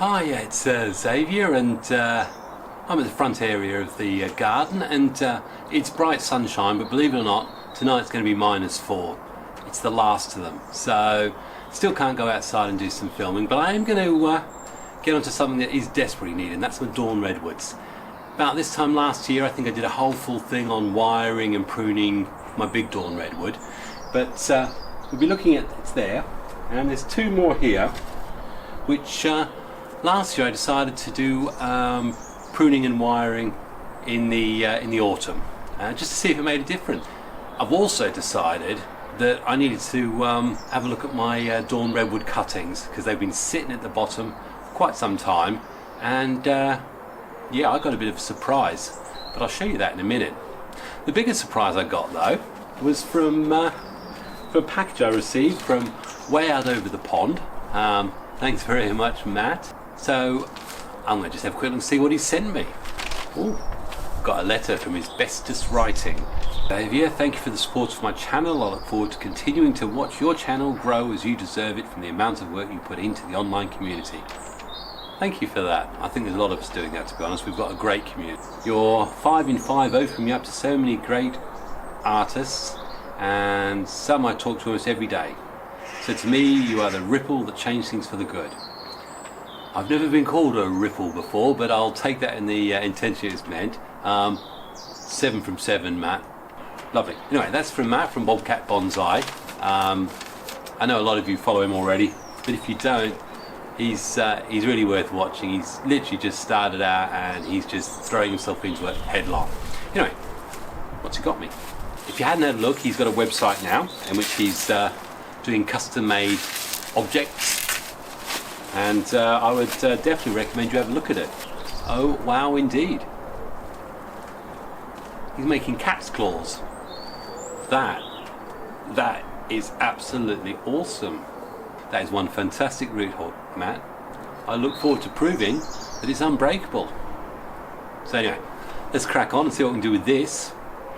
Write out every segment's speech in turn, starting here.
Hi, it's Xavier, and I'm at the front area of the garden, and it's bright sunshine, but believe it or not, tonight's going to be -4. It's the last of them, so still can't go outside and do some filming, but I am going to get onto something that is desperately needed, and that's my Dawn Redwoods. About this time last year, I think I did a whole full thing on wiring and pruning my big Dawn Redwood, but we'll be looking at, it's there, and there's two more here, which last year I decided to do pruning and wiring in the autumn, just to see if it made a difference. I've also decided that I needed to have a look at my Dawn Redwood cuttings, because they've been sitting at the bottom for quite some time, and yeah, I got a bit of a surprise, but I'll show you that in a minute. The biggest surprise I got though was from a package I received from way out over the pond. Thanks very much, Matt. So I'm going to just have a quick look and see what he sent me. Ooh, got a letter from his bestest writing. Xavier, thank you for the support of my channel. I look forward to continuing to watch your channel grow as you deserve it from the amount of work you put into the online community. Thank you for that. I think there's a lot of us doing that, to be honest. We've got a great community. Your 5 in 5 opened me up to so many great artists, and some I talk to almost every day. So to me, you are the ripple that changed things for the good. I've never been called a ripple before, but I'll take that in the intention it's meant. 7 from 7, Matt. Lovely. Anyway, that's from Matt from Bobcat Bonsai. I know a lot of you follow him already, but if you don't, he's really worth watching. He's literally just started out and he's just throwing himself into it headlong. Anyway, what's he got me? If you hadn't had a look, he's got a website now in which he's doing custom-made objects, and I would definitely recommend you have a look at it. Oh wow, indeed. He's making cat's claws. That is absolutely awesome. That is one fantastic root hook, Matt. I look forward to proving that it's unbreakable. So anyway, let's crack on and see what we can do with this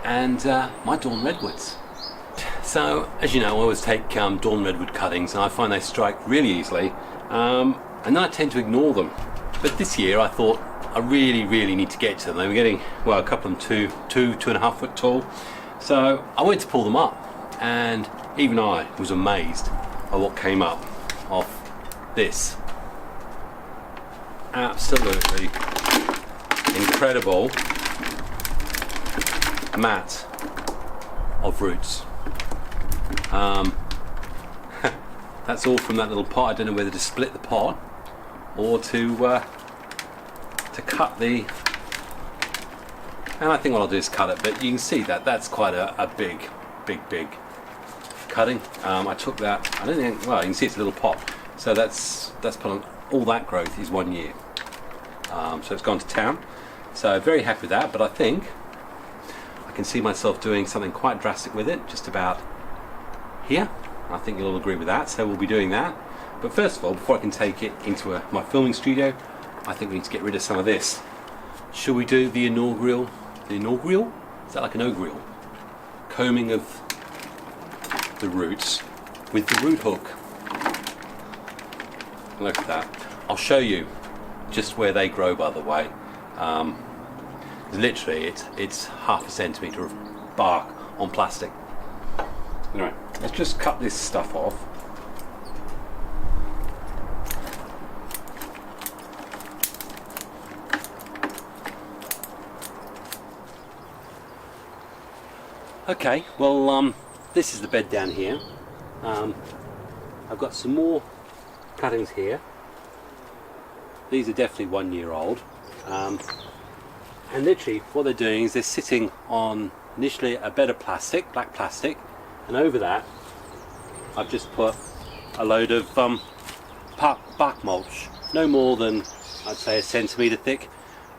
and my Dawn Redwoods. So, as you know, I always take Dawn Redwood cuttings, and I find they strike really easily, and then I tend to ignore them. But this year I thought I really need to get to them. They were getting, well, a couple of them 2.5 foot tall. So I went to pull them up, and even I was amazed at what came up off this. Absolutely incredible mat of roots. That's all from that little pot. I don't know whether to split the pot or to cut the, and I think what I'll do is cut it, but you can see that that's quite a big cutting. I took that, I don't think, well, you can see it's a little pot, so that's put on, all that growth is 1 year, so it's gone to town, so very happy with that. But I think I can see myself doing something quite drastic with it just about here. I think you'll all agree with that, so we'll be doing that. But first of all, before I can take it into my filming studio, I think we need to get rid of some of this. Shall we do the inaugural, is that like an ogrill? Combing of the roots with the root hook. Look at that. I'll show you just where they grow, by the way. Literally, it's ½ centimetre of bark on plastic. Anyway, let's just cut this stuff off. Okay, well, this is the bed down here. I've got some more cuttings here. These are definitely 1 year old. And literally what they're doing is they're sitting on initially a bed of plastic, black plastic, and over that I've just put a load of bark mulch, no more than, I'd say, 1 centimetre thick,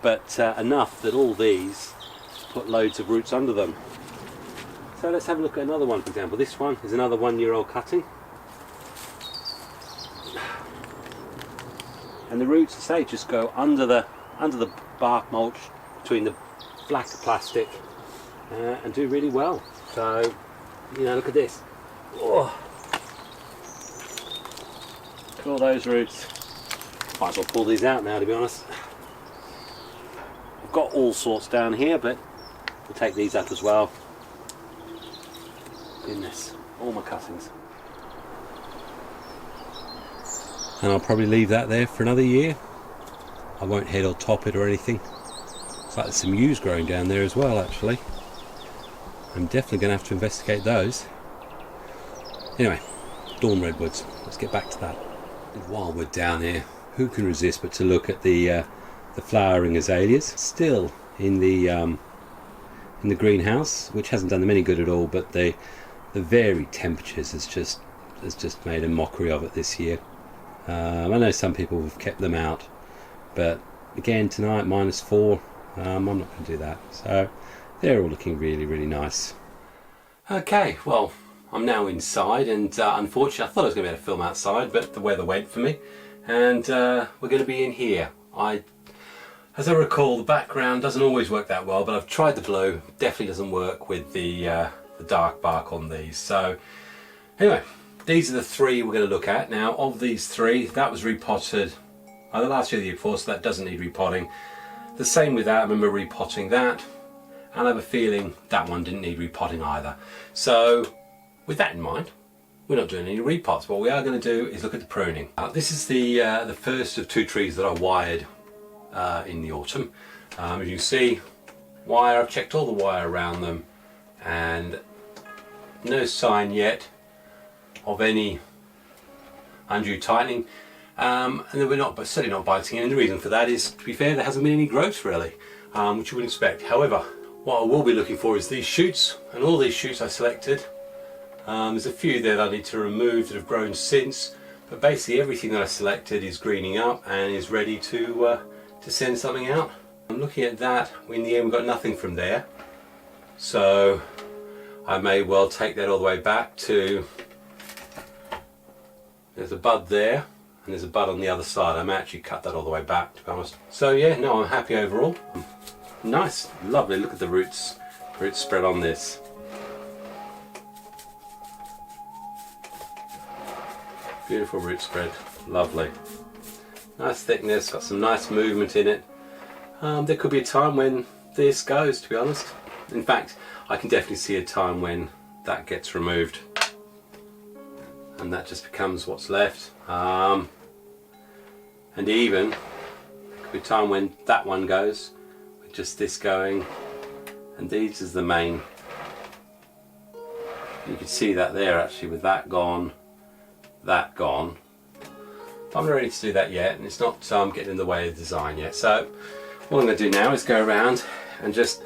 but enough that all these put loads of roots under them. So let's have a look at another one. For example, this one is another 1 year old cutting, and the roots, I say, just go under the bark mulch between the black plastic and do really well. So, you know, look at this. Oh, Look at all those roots. Might as well pull these out now, to be honest. I've got all sorts down here, but we'll take these up as well. Goodness, all my cuttings. And I'll probably leave that there for another year. I won't head or top it or anything. It's like there's some yews growing down there as well, actually. I'm definitely going to have to investigate those. Anyway, Dawn Redwoods. Let's get back to that. And while we're down here, who can resist but to look at the flowering azaleas, still in the greenhouse, which hasn't done them any good at all. But the varied temperatures has just made a mockery of it this year. I know some people have kept them out, but again tonight -4. I'm not going to do that. So they're all looking really, really nice. Okay, well, I'm now inside, and unfortunately I thought I was going to be able to film outside, but the weather went for me, and we're going to be in here. As I recall, the background doesn't always work that well, but I've tried the blue. Definitely doesn't work with the dark bark on these. So anyway, these are the 3 we're going to look at. Now, of these 3, that was repotted either last year or the year before, so that doesn't need repotting. The same with that, I remember repotting that, and I have a feeling that one didn't need repotting either. So with that in mind, we're not doing any repots. What we are going to do is look at the pruning. This is the first of 2 trees that I wired in the autumn. As you can see, wire, I've checked all the wire around them, and no sign yet of any undue tightening. And then we're not, but certainly not biting, and the reason for that is, to be fair, there hasn't been any growth really, which you wouldn't expect. However, what I will be looking for is these shoots, and all these shoots I selected. There's a few there that I need to remove that have grown since, but basically everything that I selected is greening up and is ready to send something out. I'm looking at that. In the end, we've got nothing from there, so I may well take that all the way back to. There's a bud there, and there's a bud on the other side. I may actually cut that all the way back, to be honest. So yeah, no, I'm happy overall. Nice, lovely. Look at the roots spread on this. Beautiful root spread, lovely. Nice thickness, got some nice movement in it. There could be a time when this goes, to be honest. In fact, I can definitely see a time when that gets removed, and that just becomes what's left. And even could be a time when that one goes, with just this going, and these is the main. You can see that there actually, with that gone, that gone. But I'm not ready to do that yet, and it's not getting in the way of the design yet. So what I'm going to do now is go around and just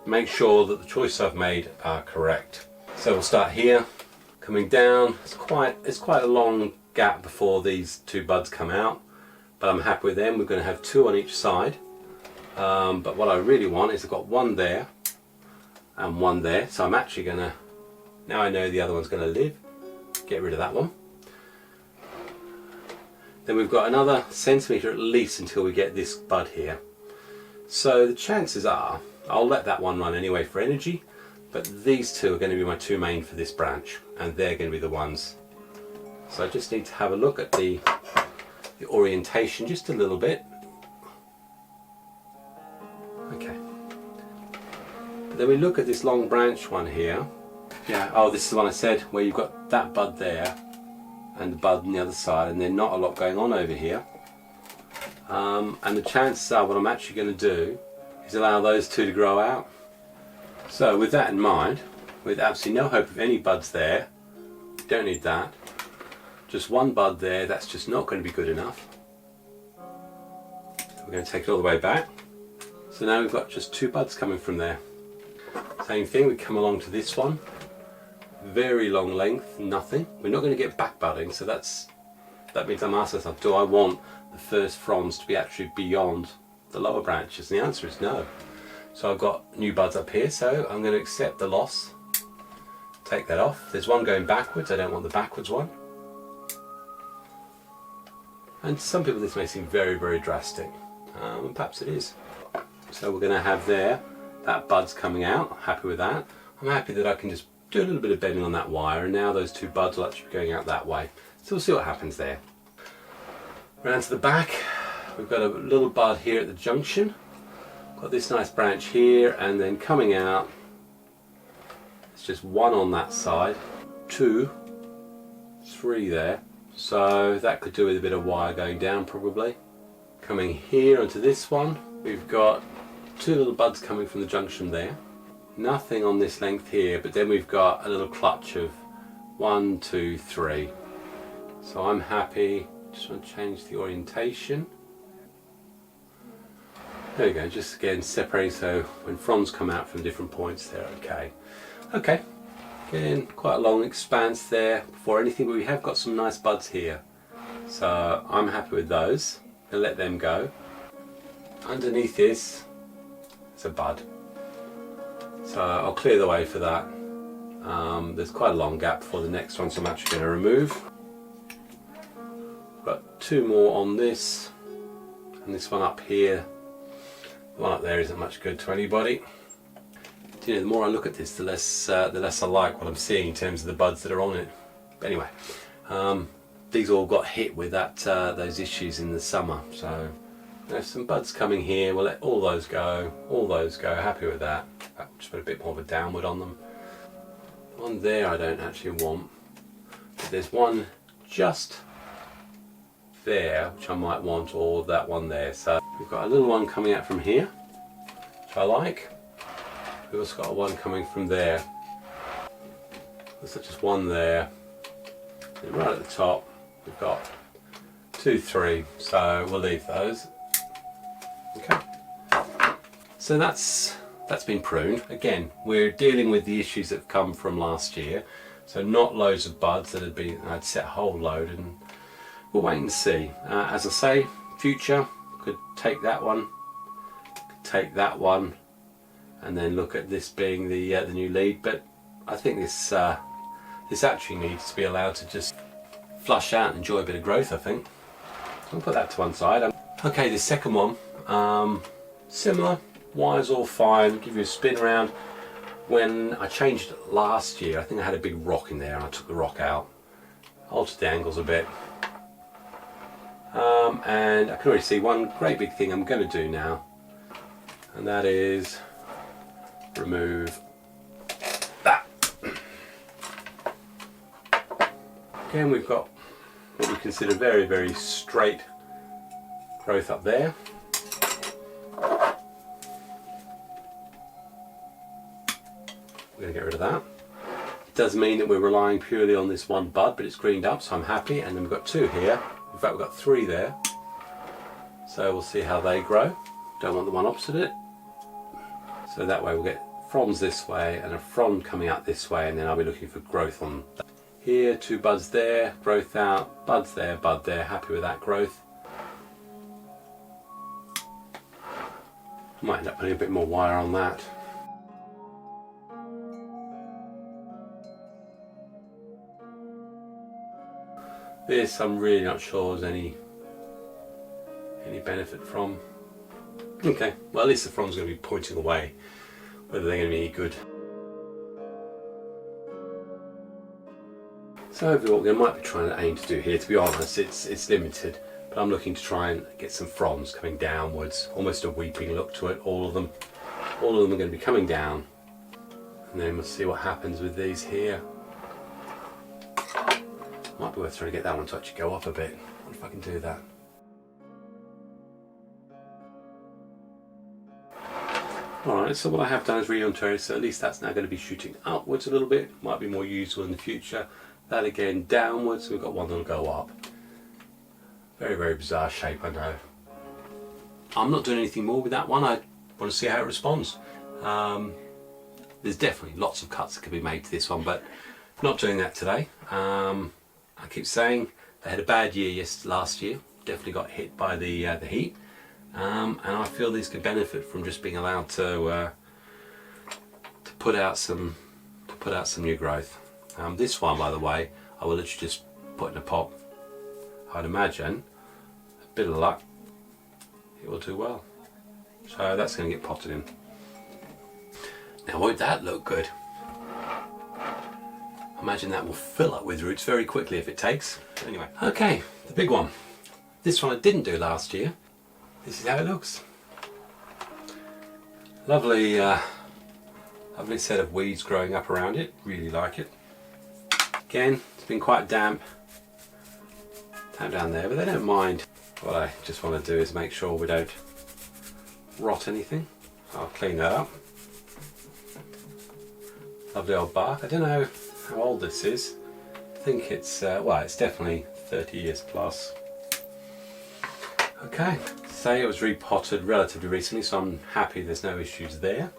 make sure that the choices I've made are correct. So we'll start here, coming down. It's quite a long gap before these 2 buds come out, but I'm happy with them. We're going to have 2 on each side, but what I really want is I've got 1 there and 1 there, so I'm actually going to, now I know the other one's going to live, get rid of that one. Then we've got another centimetre at least until we get this bud here. So the chances are, I'll let that one run anyway for energy, but these 2 are going to be my 2 main for this branch, and they're going to be the ones. So I just need to have a look at the orientation just a little bit. Okay. But then we look at this long branch one here. Yeah, oh, this is the one I said, where you've got that bud there and the bud on the other side, and there's not a lot going on over here. And the chances are, what I'm actually going to do is allow those 2 to grow out. So with that in mind, with absolutely no hope of any buds there, don't need that, just 1 bud there, that's just not going to be good enough. So we're going to take it all the way back. So now we've got just 2 buds coming from there. Same thing, we come along to this one, very long length, nothing. We're not going to get back budding, so that means I'm asking myself, do I want the first fronds to be actually beyond the lower branches? And the answer is no. So I've got new buds up here, so I'm going to accept the loss, take that off. There's one going backwards, I don't want the backwards one. And to some people this may seem very, very drastic, and perhaps it is. So we're going to have there, that bud's coming out, I'm happy with that. I'm happy that I can just do a little bit of bending on that wire, and now those 2 buds will actually be going out that way. So we'll see what happens there. Round to the back, we've got a little bud here at the junction. Got this nice branch here, and then coming out, it's just one on that side, 2, 3 there. So that could do with a bit of wire going down probably. Coming here onto this one, we've got 2 little buds coming from the junction there. Nothing on this length here, but then we've got a little clutch of 1, 2, 3. So I'm happy. Just want to change the orientation. There we go, just again separating so when fronds come out from different points they're okay. Okay, again quite a long expanse there before anything, but we have got some nice buds here. So I'm happy with those. I'll let them go. Underneath this, it's a bud. So I'll clear the way for that. There's quite a long gap before the next one, so I'm actually going to remove. Got 2 more on this, and this one up here. The one up there isn't much good to anybody. You know, the more I look at this, the less I like what I'm seeing in terms of the buds that are on it. But anyway, these all got hit with that those issues in the summer. So there's some buds coming here. We'll let all those go. All those go. Happy with that. Just put a bit more of a downward on them. The one there I don't actually want. But there's one just there which I might want, or that one there. So we've got a little one coming out from here, which I like. We've also got one coming from there. There's just one there. And right at the top we've got 2, 3. So we'll leave those. Okay. So that's been pruned. Again, we're dealing with the issues that have come from last year. So not loads of buds that had been, I'd set a whole load, and we'll wait and see. As I say, future, could take that one, and then look at this being the new lead. But I think this actually needs to be allowed to just flush out and enjoy a bit of growth, I think. I'll put that to one side. Okay, the second one, similar, wire's all fine, give you a spin around. When I changed it last year, I think I had a big rock in there, and I took the rock out, altered the angles a bit. And I can already see one great big thing I'm going to do now, and that is remove that. Again, we've got what we consider very, very straight growth up there. We're going to get rid of that. It does mean that we're relying purely on this one bud, but it's greened up, so I'm happy. And then we've got 2 here. In fact, we've got 3 there. So we'll see how they grow. Don't want the one opposite it. So that way we'll get fronds this way and a frond coming out this way, and then I'll be looking for growth on that. Here, 2 buds there, growth out, buds there, bud there, happy with that growth. Might end up putting a bit more wire on that. This I'm really not sure there's any benefit from. Okay, well at least the frond's going to be pointing away. Whether they're going to be any good. So overall, what we might be trying to aim to do here, to be honest, it's limited, but I'm looking to try and get some fronds coming downwards, almost a weeping look to it. All of them are going to be coming down, and then we'll see what happens with these here. Might be worth trying to get that one to actually go up a bit. I wonder if I can do that. Alright, so what I have done is re-onto, so at least that's now going to be shooting upwards a little bit. Might be more useful in the future. That again downwards, so we've got one that'll go up. Very, very bizarre shape, I know. I'm not doing anything more with that one. I want to see how it responds. There's definitely lots of cuts that could be made to this one, but not doing that today. I keep saying they had a bad year last year. Definitely got hit by the heat. And I feel these could benefit from just being allowed to put out some new growth. This one, by the way, I will literally just put in a pot. I'd imagine, a bit of luck, it will do well. So that's going to get potted in. Now won't that look good? I imagine that will fill up with roots very quickly if it takes. Anyway, okay, the big one. This one I didn't do last year. This is how it looks. Lovely, lovely set of weeds growing up around it. Really like it. Again, it's been quite damp down there, but they don't mind. What I just want to do is make sure we don't rot anything. I'll clean that up. Lovely old bark. I don't know how old this is. I think it's, well, it's definitely 30 years plus. Okay, say it was repotted relatively recently, so I'm happy there's no issues there.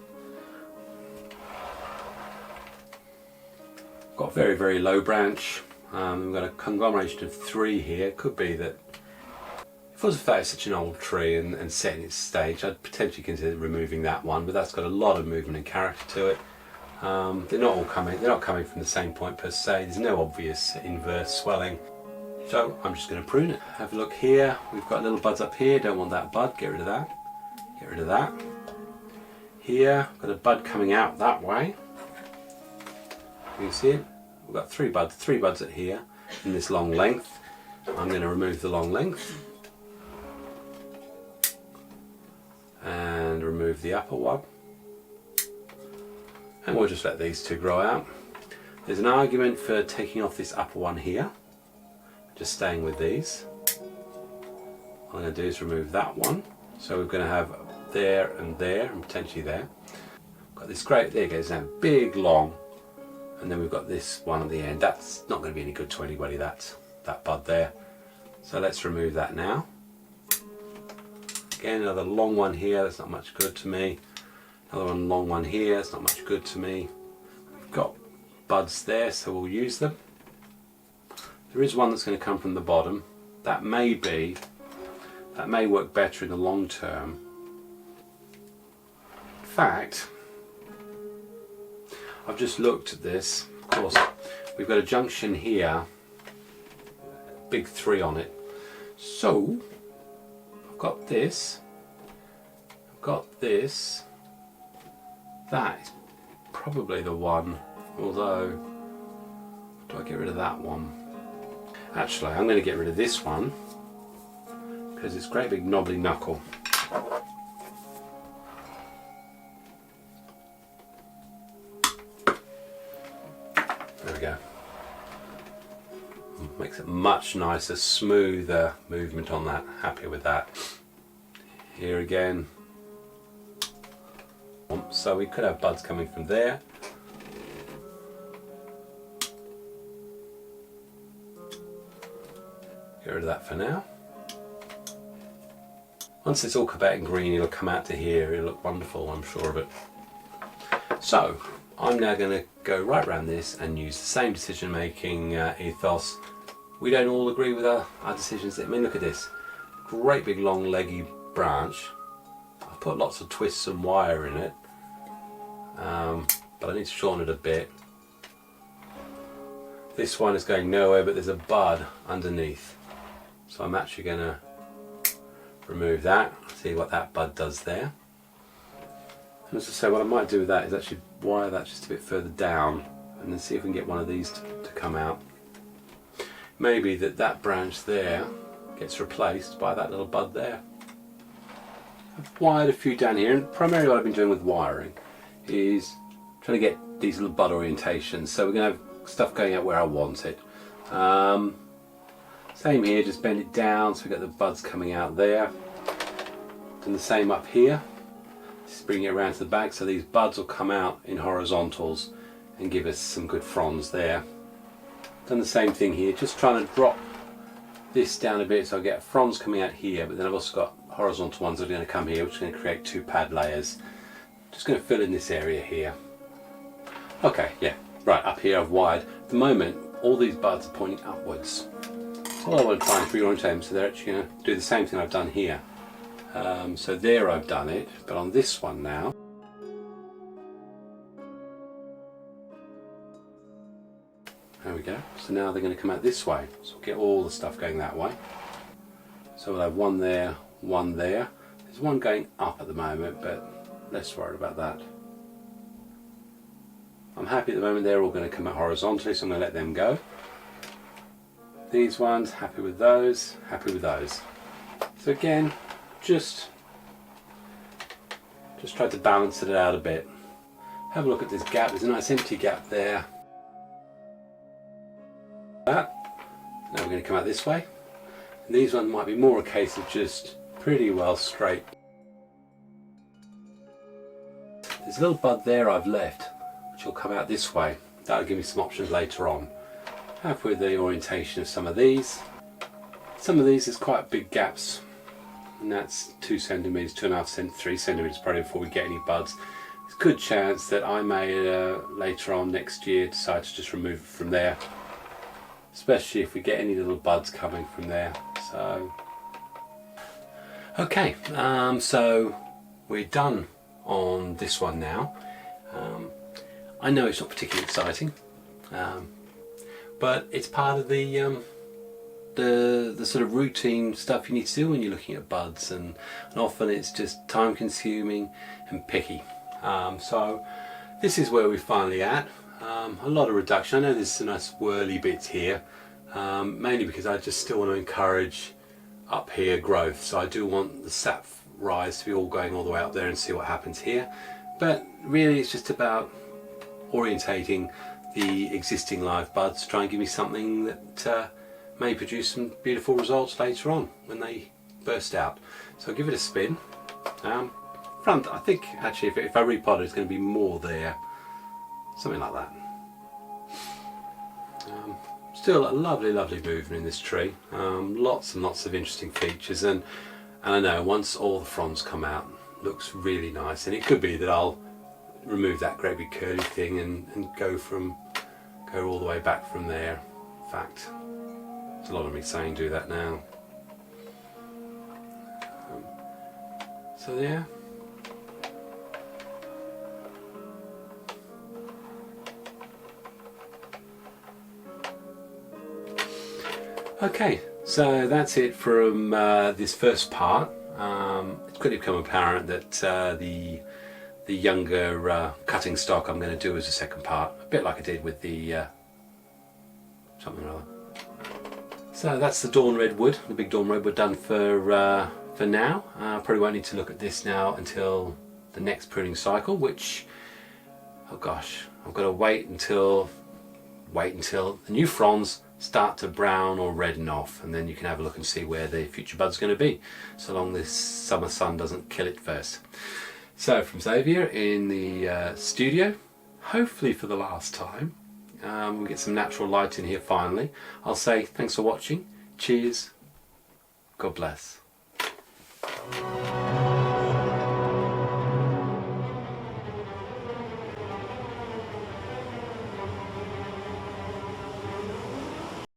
Got very, very low branch. We've got a conglomeration of 3 here. Could be that if it was such an old tree and set in its stage, I'd potentially consider removing that one, but that's got a lot of movement and character to it. They're not coming from the same point per se. There's no obvious inverse swelling. So I'm just going to prune it. Have a look here. We've got little buds up here. Don't want that bud. Get rid of that. Get rid of that. Here, got a bud coming out that way. You can see it. We've got 3 buds at here in this long length. I'm going to remove the long length and remove the upper one, and we'll just let these 2 grow out. There's an argument for taking off this upper one here, just staying with these. What I'm going to do is remove that one, so we're going to have there and potentially there. Got this great, there it goes now, big long, and then we've got this one at the end. That's not going to be any good to anybody, that bud there. So let's remove that now. Again, another long one here, that's not much good to me. Another long one here, that's not much good to me. We've got buds there, so we'll use them. There is one that's going to come from the bottom. That may work better in the long term. In fact, I've just looked at this. Of course, we've got a junction here, big 3 on it. So I've got this. That is probably the one, although do I get rid of that one? Actually, I'm going to get rid of this one because it's a great big knobbly knuckle. There we go. Makes it much nicer, smoother movement on that. Happy with that. Here again. So we could have buds coming from there. Get rid of that for now. Once it's all come out in green, it'll come out to here. It'll look wonderful, I'm sure of it. So I'm now going to go right around this and use the same decision making ethos. We don't all agree with our decisions. I mean, look at this. Great big long leggy branch. I've put lots of twists and wire in it. But I need to shorten it a bit. This one is going nowhere, but there's a bud underneath. So I'm actually going to remove that. See what that bud does there. And as I say, what I might do with that is actually wire that just a bit further down and then see if we can get one of these to come out. Maybe that branch there gets replaced by that little bud there. I've wired a few down here, and primarily what I've been doing with wiring is trying to get these little bud orientations, so we're going to have stuff going out where I want it. Same here, just bend it down so we've got the buds coming out there. Done the same up here, just bring it around to the back so these buds will come out in horizontals and give us some good fronds there. Done the same thing here, just trying to drop this down a bit so I get fronds coming out here, but then I've also got horizontal ones that are going to come here, which are going to create 2 pad layers. Just going to fill in this area here. Okay, yeah, right, up here I've wired. At the moment, all these buds are pointing upwards. So what I want to try and reorient them so they're actually going to do the same thing I've done here. So there I've done it, but on this one now, there we go. So now they're going to come out this way. So we'll get all the stuff going that way. So we'll have one there, one there. There's one going up at the moment, but less worried about that. I'm happy at the moment they're all going to come out horizontally, so I'm going to let them go. These ones, happy with those, happy with those. So again, just tried to balance it out a bit. Have a look at this gap. There's a nice empty gap there. That. Now we're going to come out this way. And these ones might be more a case of just pretty well straight. There's a little bud there I've left, which will come out this way. That'll give me some options later on. Happy with the orientation of some of these. Some of these there's quite big gaps, and that's 2 centimeters, 2.5 3 centimeters probably before we get any buds. There's a good chance that I may later on next year decide to just remove it from there, especially if we get any little buds coming from there. So okay, so we're done on this one now. I know it's not particularly exciting, but it's part of the sort of routine stuff you need to do when you're looking at buds, and often it's just time consuming and picky. So this is where we're finally at. A lot of reduction. I know there's some nice whirly bits here, mainly because I just still want to encourage up here growth, so I do want the sap rise to be all going all the way up there and see what happens here. But really it's just about orientating the existing live buds to try and give me something that may produce some beautiful results later on when they burst out. So I'll give it a spin. Front, I think actually if I repot it, it's going to be more there, something like that. Still a lovely movement in this tree. Lots and lots of interesting features, and I know once all the fronds come out, looks really nice. And it could be that I'll remove that great big curly thing and go all the way back from there. In fact, there's a lot of me saying do that now. So there. Okay, so that's it from this first part. It's quickly become apparent that the younger cutting stock I'm going to do as a second part, a bit like I did with the something or other. So that's the Dawn Redwood, the big Dawn Redwood done for now. Probably won't need to look at this now until the next pruning cycle, which, oh gosh, I've got to wait until the new fronds start to brown or redden off, and then you can have a look and see where the future bud's going to be, so long this summer sun doesn't kill it first. So from Xavier in the studio, hopefully for the last time, we'll get some natural light in here finally. I'll say thanks for watching, cheers, God bless.